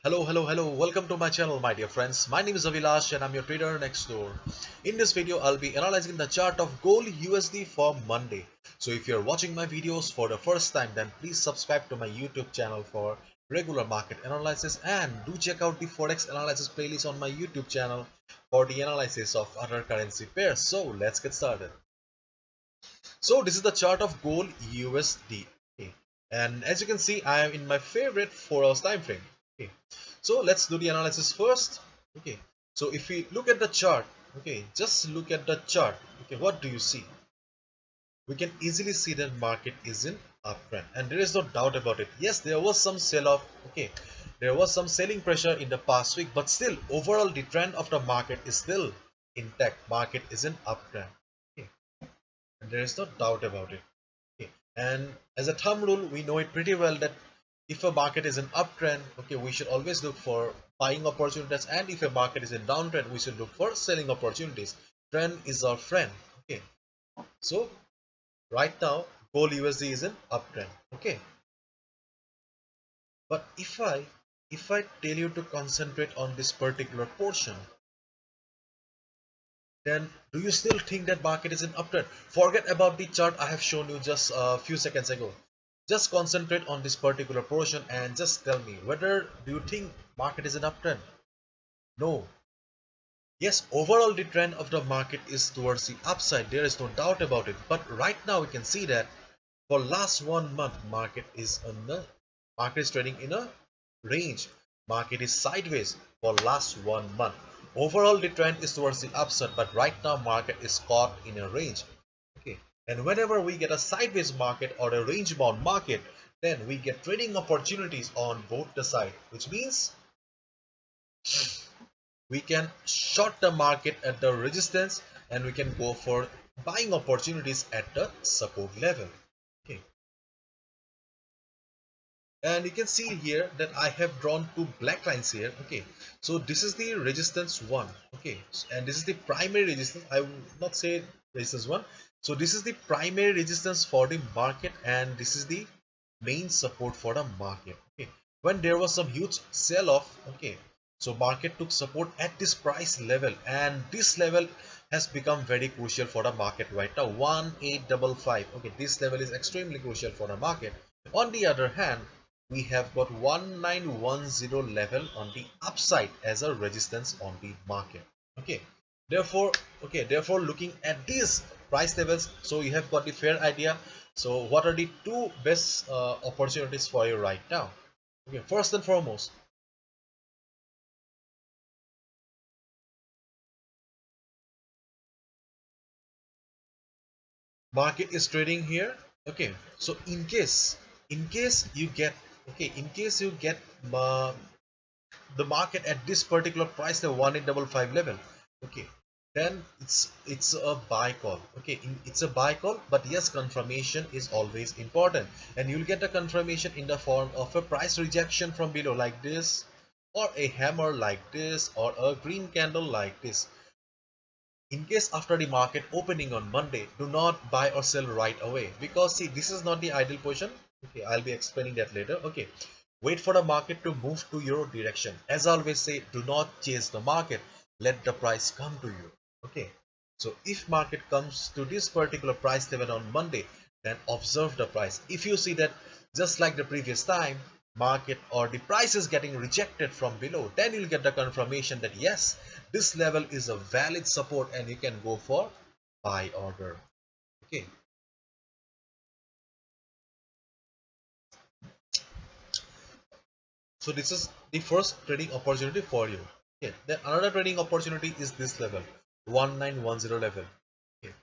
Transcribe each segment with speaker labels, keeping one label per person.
Speaker 1: Hello. Welcome to my channel, my dear friends. My name is Avilash and I'm your trader next door. In this video, I'll be analyzing the chart of gold USD for Monday. So if you're watching my videos for the first time, then please subscribe to my YouTube channel for regular market analysis, and do check out the Forex analysis playlist on my YouTube channel for the analysis of other currency pairs. So let's get started. So this is the chart of gold USD. Okay. And as you can see, I am in my favorite 4 hours time frame. Okay. So let's do the analysis first. Okay. So if we look at the chart, okay, just look at the chart. Okay, what do you see? We can easily see that market is in uptrend, and there is no doubt about it. Yes, there was some sell off. Okay, there was some selling pressure in the past week, but still overall the trend of the market is still intact. Market is in uptrend. Okay. And there is no doubt about it. Okay. And as a thumb rule, we know it pretty well that if a market is in uptrend, okay, we should always look for buying opportunities, and if a market is in downtrend, we should look for selling opportunities. Trend is our friend. Okay, so right now gold USD is in uptrend. Okay, but if I tell you to concentrate on this particular portion, then do you still think that market is in uptrend? Forget about the chart I have shown you just a few seconds ago. Just concentrate on this particular portion and just tell me whether do you think market is in uptrend? No. Yes, overall the trend of the market is towards the upside. There is no doubt about it. But right now we can see that for last 1 month, market is trading in a range. Market is sideways for last 1 month. Overall the trend is towards the upside, but right now market is caught in a range. Okay, and whenever we get a sideways market or a range bound market, then we get trading opportunities on both the side, which means we can short the market at the resistance and we can go for buying opportunities at the support level. Okay, and you can see here that I have drawn two black lines here. Okay, so this is the resistance one. Okay, and this is the primary resistance. I will not say resistance one. So this is the primary resistance for the market, and this is the main support for the market. Okay, when there was some huge sell off, okay, so market took support at this price level, and this level has become very crucial for the market right now. 1855. Okay, this level is extremely crucial for the market. On the other hand, we have got 1910 level on the upside as a resistance on the market. Okay, therefore, looking at these price levels, so you have got the fair idea. So what are the two best opportunities for you right now? Okay, first and foremost, market is trading here. Okay, so in case you get, okay, in case you get uh, the market at this particular price, the 1855 level, okay, then it's a buy call. Okay, it's a buy call, but yes, confirmation is always important, and you'll get a confirmation in the form of a price rejection from below like this, or a hammer like this, or a green candle like this. In case after the market opening on Monday, do not buy or sell right away, because see, this is not the ideal position. Okay, I'll be explaining that later. Okay, wait for the market to move to your direction. As I always say, do not chase the market, let the price come to you. Okay, so if market comes to this particular price level on Monday, then observe the price. If you see that just like the previous time, market or the price is getting rejected from below, then you'll get the confirmation that yes, this level is a valid support and you can go for buy order. Okay, so this is the first trading opportunity for you. Okay, then another trading opportunity is this level, 1910 level. Okay,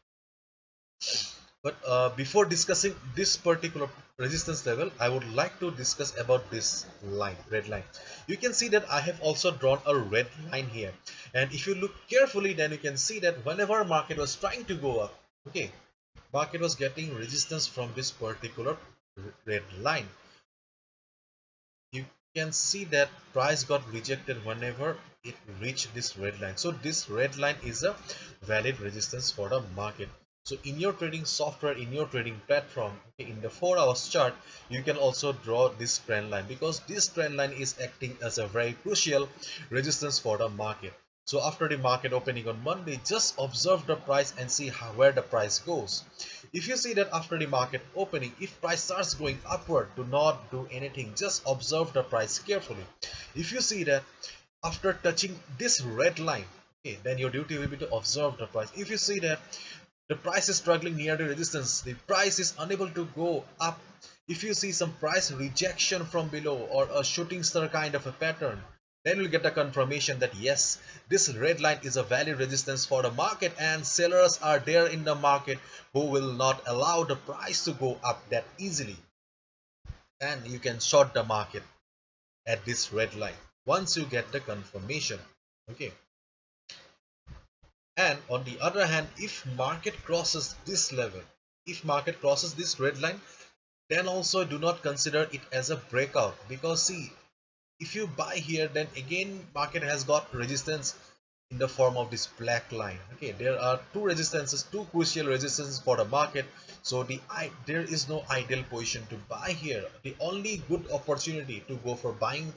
Speaker 1: but before discussing this particular resistance level, I would like to discuss about this line, red line. You can see that I have also drawn a red line here, and if you look carefully, then you can see that whenever market was trying to go up, okay, market was getting resistance from this particular red line. You can see that price got rejected whenever it reached this red line. So this red line is a valid resistance for the market. So in your trading software, in your trading platform, okay, in the 4 hours chart, you can also draw this trend line, because this trend line is acting as a very crucial resistance for the market. So after the market opening on Monday, just observe the price and see where the price goes. If you see that after the market opening, if price starts going upward, do not do anything, just observe the price carefully. If you see that after touching this red line, okay, then your duty will be to observe the price. If you see that the price is struggling near the resistance, the price is unable to go up, if you see some price rejection from below or a shooting star kind of a pattern, then you'll get a confirmation that yes, this red line is a valid resistance for the market, and sellers are there in the market who will not allow the price to go up that easily, and you can short the market at this red line once you get the confirmation. Okay, and on the other hand, if market crosses this level, if market crosses this red line, then also do not consider it as a breakout, because see, if you buy here, then again market has got resistance in the form of this black line. Okay, there are two resistances, two crucial resistances for the market. So there is no ideal position to buy here. The only good opportunity to go for buying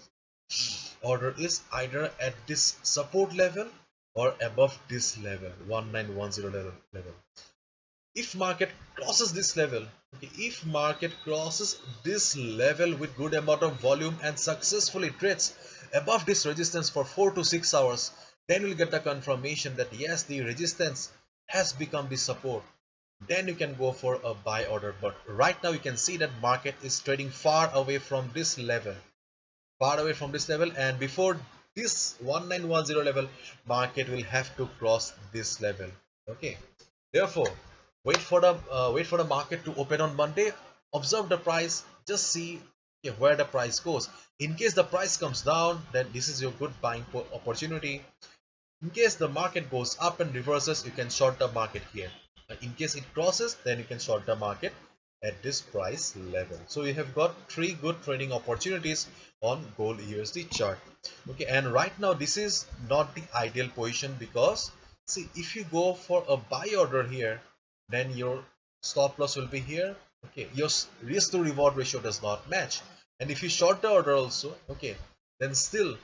Speaker 1: order is either at this support level or above this level, 1910 level. If market crosses this level, okay, if market crosses this level with good amount of volume and successfully trades above this resistance for 4 to 6 hours, then you'll get the confirmation that yes, the resistance has become the support. Then you can go for a buy order. But right now you can see that market is trading far away from this level, and before this 1910 level, market will have to cross this level. Okay, therefore wait for the market to open on Monday, observe the price, just see, okay, where the price goes. In case the price comes down, then this is your good buying opportunity. In case the market goes up and reverses, you can short the market here. In case it crosses, then you can short the market at this price level. So you have got three good trading opportunities on gold USD chart. Okay, and right now this is not the ideal position, because see, if you go for a buy order here, then your stop loss will be here. Okay, your risk to reward ratio does not match, and if you short the order also, okay, then still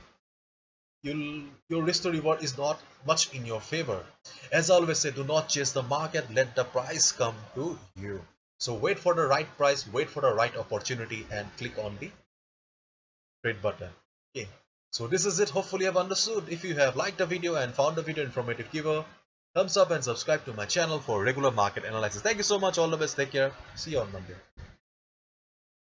Speaker 1: your risk to reward is not much in your favor. As I always say, do not chase the market, let the price come to you. So wait for the right price, wait for the right opportunity, and click on the trade button. Okay, so this is it. Hopefully you have understood. If you have liked the video and found the video informative, give a thumbs up and subscribe to my channel for regular market analysis. Thank you so much. All the best. Take care. See you on Monday.